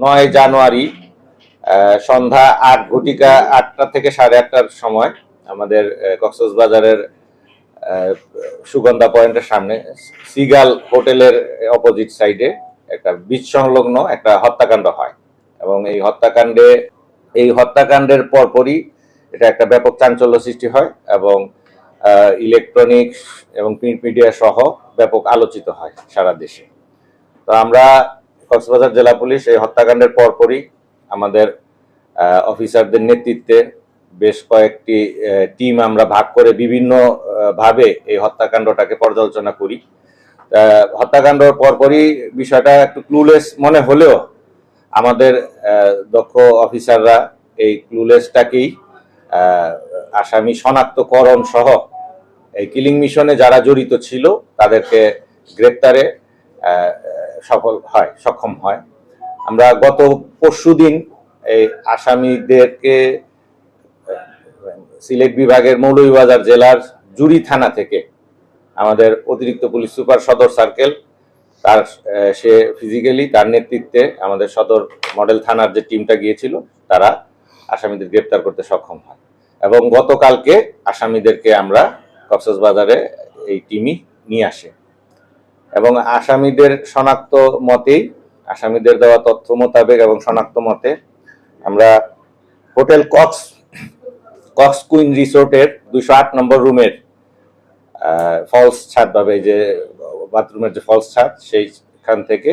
9 জানুয়ারি সন্ধ্যা 8টা থেকে 8:30টার সময় আমাদের কক্সবাজারের সুগন্ধা পয়েন্টের সামনে সিগাল হোটেলের অপোজিট সাইডে একটা বিচ সংলগ্ন একটা হত্যাকাণ্ড হয় এবং এই হত্যাকাণ্ডের পরপরই এটা একটা ব্যাপক চাঞ্চল্য সৃষ্টি হয় এবং ইলেকট্রনিক্স এবং প্রিন্ট মিডিয়া সহ ব্যাপক আলোচিত হয় সারা দেশে। তো আমরা কক্সবাজার জেলা পুলিশ এই হত্যাকাণ্ডের পরপরই আমাদের অফিসারদের নেতৃত্বে বেশ কয়েকটি টিম আমরা ভাগ করে বিভিন্ন ভাবে এই হত্যাকাণ্ডটাকে পর্যালোচনা করি। হত্যাকাণ্ডের পরপরই বিষয়টা একটু ক্লুলেস মনে হলেও আমাদের দক্ষ অফিসাররা এই ক্লুলেসটাকেই আসামি শনাক্তকরণ সহ এই কিলিং মিশনে যারা জড়িত ছিল তাদেরকে গ্রেপ্তারে সক্ষম হয়। আমরা গত পরশুদিন এই আসামিদেরকে সিলেট বিভাগের মৌলভীবাজার জেলার জুড়ি থানা থেকে আমাদের অতিরিক্ত পুলিশ সুপার সদর সার্কেল সে ফিজিক্যালি তার নেতৃত্বে আমাদের সদর মডেল থানার যে টিমটা গিয়েছিল তারা আসামিদের গ্রেপ্তার করতে সক্ষম হয় এবং গতকালকে আসামিদেরকে আমরা কক্সবাজারে এই টিমই নিয়ে আসে এবং আসামিদের শনাক্ত মতেই আসামিদের দেওয়া তথ্য মোতাবেক এবং শনাক্ত মতে আমরা হোটেল কক্স কুইন রিসোর্টের 208 নম্বর রুমের ফলস ছাদ ভাবে যে বাথরুমের যে ফলস ছাদ সেইখান থেকে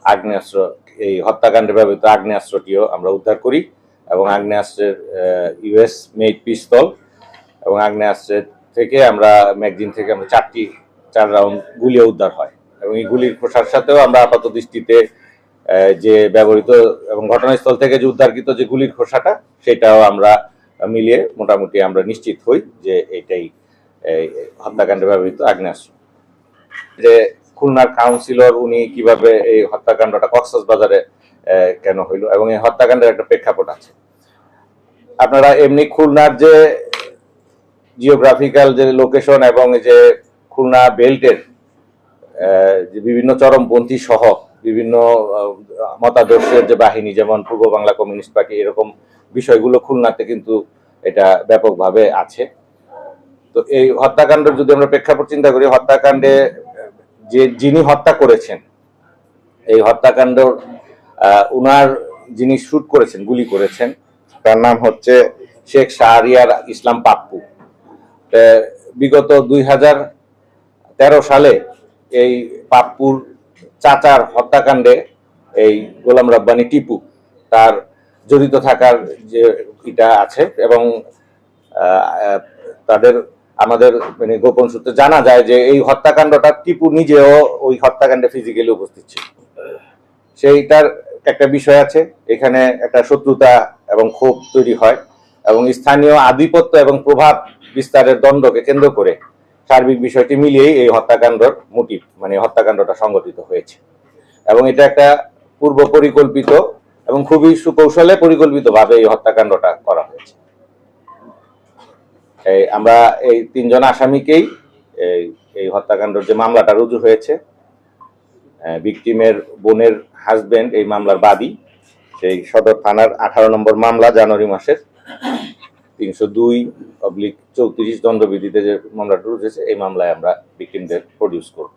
আগ্নেয়াস্ত্র এই হত্যাকাণ্ডে ব্যবহৃত আগ্নেয়াস্ত্রটিও আমরা উদ্ধার করি এবং আগ্নেয়াস্ত্রের ইউএস মেড পিস্তল এবং আগ্নেয়াস্ত্রের থেকে আমরা ম্যাগজিন থেকে আমরা 4 রাউন্ড গুলিও উদ্ধার হয় এবং এই গুলির খোসার সাথেও আমরা আপাত দৃষ্টিতে যে ব্যবহৃত এবং ঘটনাস্থল থেকে যে উদ্ধারকৃত যে গুলির খোসাটা সেটাও আমরা মিলিয়ে মোটামুটি আমরা নিশ্চিত হই যে এটাই হত্যাকাণ্ডে ব্যবহৃত আগ্নেয়াস্ত্র। যে খুলনার কাউন্সিলর উনি কিভাবে এই হত্যাকাণ্ডটা কক্সবাজারে কেন হইল এবং এই হত্যাকাণ্ডের একটা প্রেক্ষাপট আছে। আপনারা এমনি খুলনার যে জিওগ্রাফিক্যাল যে লোকেশন এবং যে খুলনা বেল্টের যে বিভিন্ন চরমপন্থী সহ বিভিন্ন মতাদর্শের যে বাহিনী যেমন পূর্ব বাংলা কমিউনিস্ট পার্টি এরকম বিষয়গুলো খুলনাতে কিন্তু এটা ব্যাপকভাবে আছে। তো এই হত্যাকাণ্ডের যদি আমরা প্রেক্ষাপট চিন্তা করি, হত্যাকাণ্ডে যিনি হত্যা করেছেন এই হত্যাকাণ্ড উনার যিনি শুট করেছেন গুলি করেছেন তার নাম হচ্ছে শেখ শাহরিয়ার ইসলাম পাপ্পু। বিগত 2013 সালে এই পাপ্পুর চাচার হত্যাকাণ্ডে এই গোলাম রব্বানী টিপু তার জড়িত থাকার যে এটা আছে এবং আমাদের মানে গোপন সূত্রে জানা যায় যে এই হত্যাকাণ্ডটা টিপু নিজেও ওই হত্যাকাণ্ডে ফিজিক্যালি উপস্থিত ছিল। সেইটার একটা বিষয় আছে, এখানে একটা শত্রুতা এবং ক্ষোভ তৈরি হয় এবং স্থানীয় আধিপত্য এবং প্রভাব বিস্তারের দ্বন্দ্বকে কেন্দ্র করে সার্বিক বিষয়টি মিলিয়েই এই হত্যাকাণ্ডের মোটিভ মানে হত্যাকাণ্ডটা সংঘটিত হয়েছে এবং এটা একটা পূর্ব পরিকল্পিত এবং খুবই সুকৌশলে পরিকল্পিতভাবে এই হত্যাকাণ্ডটা করা হয়েছে। আমরা এই 3 জন আসামিকেই এই হত্যাকাণ্ডের যে মামলাটা রুজু হয়েছে, ভিকটিমের বোনের হাজবেন্ড এই মামলার বাদী, সেই সদর থানার 18 নম্বর মামলা জানুয়ারি মাসের 302/34 দণ্ডবিধিতে যে মামলাটা রুজু হয়েছে এই মামলায় আমরা ভিকটিমদের প্রডিউস করব।